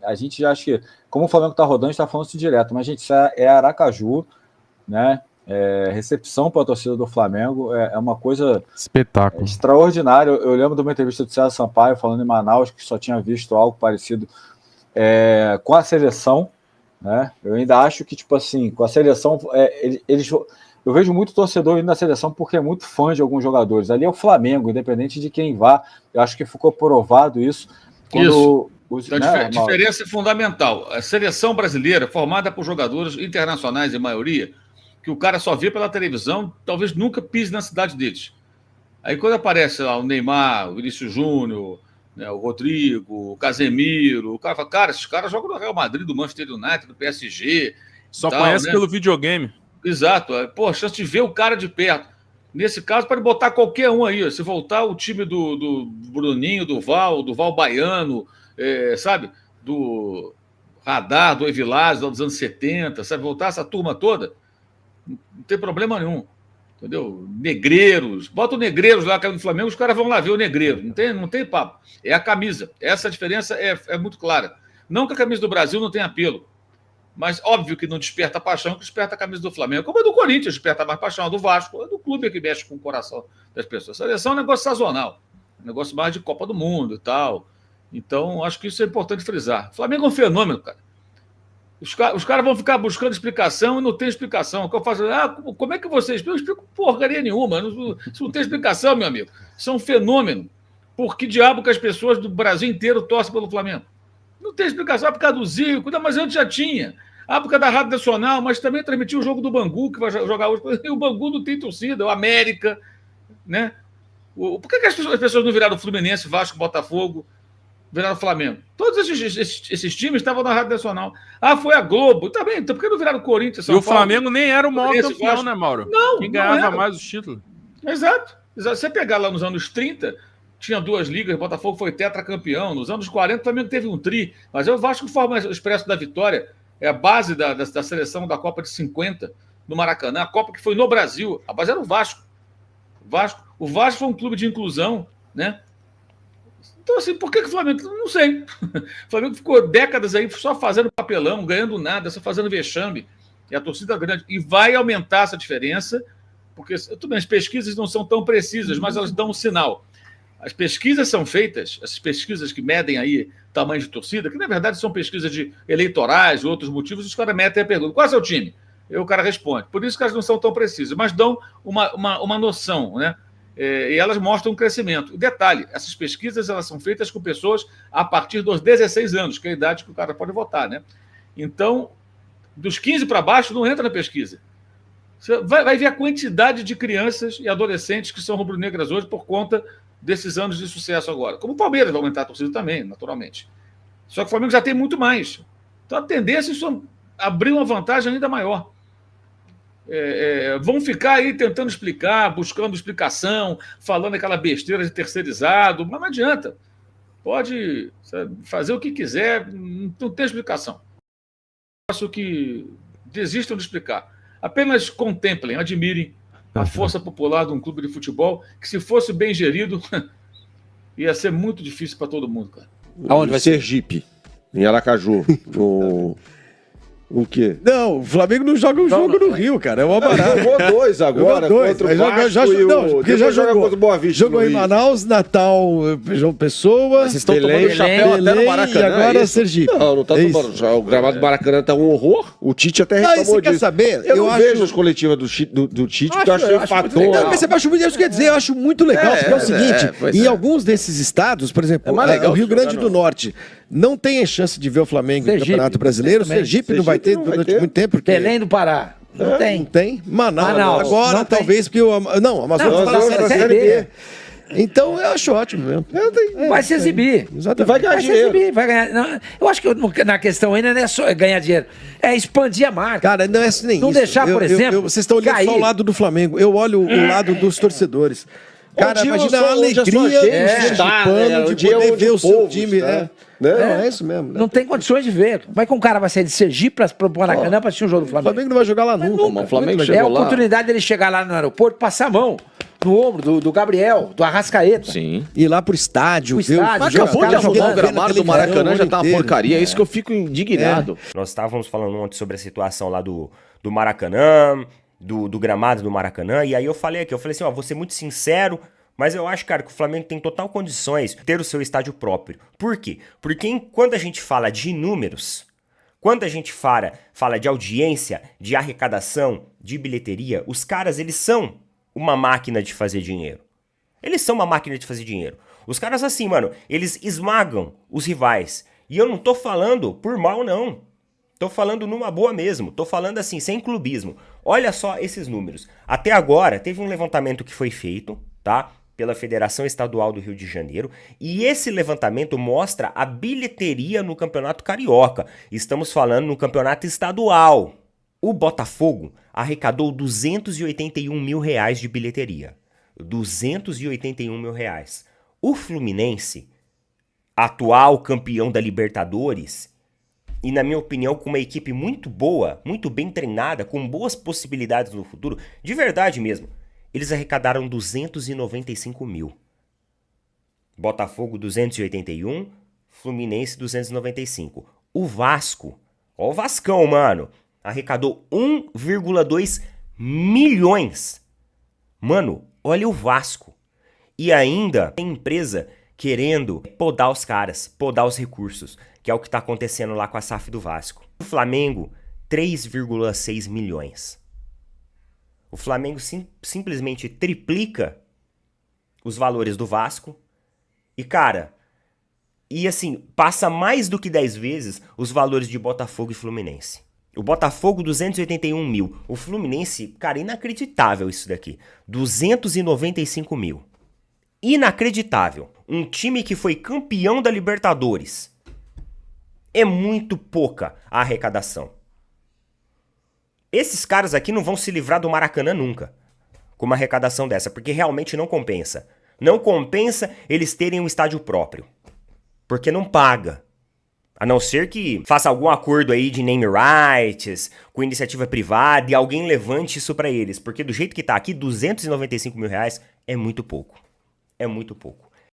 a gente já acha que, como o Flamengo está rodando, a gente está falando isso direto, mas, gente, isso é Aracaju, né? Recepção para a torcida do Flamengo é uma coisa espetáculo, extraordinária. Eu lembro de uma entrevista do César Sampaio falando em Manaus que só tinha visto algo parecido com a seleção, né? Eu ainda acho que, tipo assim, com a seleção, eu vejo muito torcedor indo na seleção porque é muito fã de alguns jogadores. Ali é o Flamengo, independente de quem vá. Eu acho que ficou provado isso. Quando a diferença é fundamental. A seleção brasileira, formada por jogadores internacionais, em maioria, que o cara só vê pela televisão, talvez nunca pise na cidade deles. Aí quando aparece lá o Neymar, o Vinícius Júnior, né, o Rodrigo, o Casemiro, o cara fala, cara, esses caras jogam no Real Madrid, do Manchester United, do PSG. Só conhece, né, pelo videogame. Exato. Pô, chance de ver o cara de perto. Nesse caso, pode botar qualquer um aí. Se voltar o time do Bruninho, do Val Baiano, sabe? Do Radar, do Evilásio, dos anos 70, sabe? Voltar essa turma toda, não tem problema nenhum. Entendeu? Negreiros. Bota o Negreiros lá, que é do Flamengo, os caras vão lá ver o Negreiro. Não tem papo. É a camisa. Essa diferença é muito clara. Não que a camisa do Brasil não tenha apelo. Mas óbvio que não desperta paixão, que desperta a camisa do Flamengo. Como a do Corinthians desperta mais paixão, a do Vasco, a do clube que mexe com o coração das pessoas. A seleção é um negócio sazonal, um negócio mais de Copa do Mundo e tal. Então, acho que isso é importante frisar. O Flamengo é um fenômeno, cara. Os caras vão ficar buscando explicação e não tem explicação. Eu faço, como é que você explica? Eu explico porcaria nenhuma. Isso não tem explicação, meu amigo. Isso é um fenômeno. Por que diabo que as pessoas do Brasil inteiro torcem pelo Flamengo? Não tem explicação, por causa do Zico, mas antes já tinha. Por causa da Rádio Nacional, mas também transmitiu o jogo do Bangu, que vai jogar hoje. E o Bangu não tem torcida, o América, né? Por que as pessoas não viraram Fluminense, Vasco, Botafogo, viraram Flamengo? Todos esses times estavam na Rádio Nacional. Foi a Globo. Tá bem, então por que não viraram Corinthians, São Paulo? E o Flamengo nem era o maior campeão, Vasco, né, Mauro? Não, quem ganhava mais os títulos. Exato. Você pegar lá nos anos 30... tinha 2 ligas, o Botafogo foi tetracampeão. Nos anos 40, o Flamengo teve um tri. Mas é o Vasco que forma o Expresso da Vitória. É a base da seleção da Copa de 50, no Maracanã. A Copa que foi no Brasil. A base era o Vasco. O Vasco foi um clube de inclusão, né? Então, assim, por que o Flamengo... Não sei. O Flamengo ficou décadas aí só fazendo papelão, ganhando nada, só fazendo vexame. E a torcida grande. E vai aumentar essa diferença, porque tudo bem, as pesquisas não são tão precisas, mas elas dão um sinal. As pesquisas são feitas, essas pesquisas que medem aí tamanho de torcida, que na verdade são pesquisas de eleitorais, outros motivos, os caras metem a pergunta: qual é o seu time? E o cara responde. Por isso que elas não são tão precisas, mas dão uma noção, né? E elas mostram um crescimento. Detalhe, essas pesquisas elas são feitas com pessoas a partir dos 16 anos, que é a idade que o cara pode votar, né? Então, dos 15 para baixo não entra na pesquisa. Você vai ver a quantidade de crianças e adolescentes que são rubro-negras hoje por conta desses anos de sucesso agora. Como o Palmeiras vai aumentar a torcida também, naturalmente. Só que o Flamengo já tem muito mais. Então a tendência é isso abrir uma vantagem ainda maior. Vão ficar aí tentando explicar, buscando explicação, falando aquela besteira de terceirizado, mas não adianta. Pode fazer o que quiser, não tem explicação. Acho que desistam de explicar. Apenas contemplem, admirem a força popular de um clube de futebol que, se fosse bem gerido, ia ser muito difícil para todo mundo, cara. Aonde vai ser? Sergipe, em Aracaju. O quê? Não, o Flamengo não joga um jogo no Rio, cara. É uma barata. Jogou 2 agora, contra o Vasco já jogou contra o Boa Vista. Jogou em Manaus, Natal, João Pessoa. Vocês estão tomando chapéu até no Maracanã. E agora Sergipe. Não tá tomando. O gramado do Maracanã tá um horror. O Tite até reclamou disso. Quer saber? Eu não vejo as coletivas do Tite, porque eu acho que fator. Mas eu acho muito, isso quer dizer, eu acho muito legal, porque é o seguinte, em alguns desses estados, por exemplo, o Rio Grande do Norte, não tem chance de ver o Flamengo no Campeonato Brasileiro. Sergipe não vai ter durante muito tempo. Porque... Belém do Pará. Não tem. Não tem. Manaus. Agora, não talvez, porque o Amazonas está na Série B. Então, eu acho ótimo mesmo. Vai se exibir. Exatamente. Vai ganhar dinheiro. Vai ganhar. Não, eu acho que na questão ainda não é só ganhar dinheiro. É expandir a marca. Cara, não é nem não isso. deixar, por exemplo, vocês estão olhando só o lado do Flamengo. Eu olho o lado dos torcedores. Cara, imagina a alegria do sergipano de poder ver o seu time. É isso mesmo. Não tem condições de ver. Como é que um cara vai sair de Sergipe para o Maracanã para assistir um jogo do Flamengo? O Flamengo não vai jogar lá nunca. O Flamengo É a oportunidade dele chegar lá no aeroporto, passar a mão. no ombro do Gabriel, do Arrascaeta. Sim. Ir lá pro estádio. Mas acabou de arrumar o gramado do Maracanã, já tá uma porcaria. É isso que eu fico indignado. Nós estávamos falando ontem sobre a situação lá do Maracanã, do gramado do Maracanã, e aí eu falei assim, vou ser muito sincero, mas eu acho, cara, que o Flamengo tem total condições de ter o seu estádio próprio. Por quê? Porque quando a gente fala de números, quando a gente fala de audiência, de arrecadação, de bilheteria, os caras, eles são uma máquina de fazer dinheiro. Eles são uma máquina de fazer dinheiro. Os caras assim, mano, eles esmagam os rivais. E eu não tô falando por mal, não. Tô falando numa boa mesmo. Tô falando assim, sem clubismo. Olha só esses números. Até agora, teve um levantamento que foi feito, tá? Pela Federação Estadual do Rio de Janeiro, e esse levantamento mostra a bilheteria no Campeonato Carioca. Estamos falando no Campeonato Estadual. O Botafogo arrecadou R$281 mil de bilheteria. R$281 mil. O Fluminense, atual campeão da Libertadores, e na minha opinião com uma equipe muito boa, muito bem treinada, com boas possibilidades no futuro, de verdade mesmo, eles arrecadaram 295 mil. Botafogo 281, Fluminense 295. O Vasco, ó o Vascão, mano, arrecadou 1,2 milhões. Mano, olha o Vasco. E ainda tem empresa querendo podar os caras, podar os recursos, que é o que tá acontecendo lá com a SAF do Vasco. O Flamengo, 3,6 milhões. O Flamengo simplesmente triplica os valores do Vasco e, cara, assim, passa mais do que 10 vezes os valores de Botafogo e Fluminense. O Botafogo, 281 mil. O Fluminense, cara, inacreditável isso daqui. 295 mil. Inacreditável. Um time que foi campeão da Libertadores. É muito pouca a arrecadação. Esses caras aqui não vão se livrar do Maracanã nunca, com uma arrecadação dessa, porque realmente não compensa. Não compensa eles terem um estádio próprio, porque não paga. A não ser que faça algum acordo aí de name rights, com iniciativa privada, e alguém levante isso pra eles, porque do jeito que tá aqui, R$295 mil é muito pouco. É muito pouco.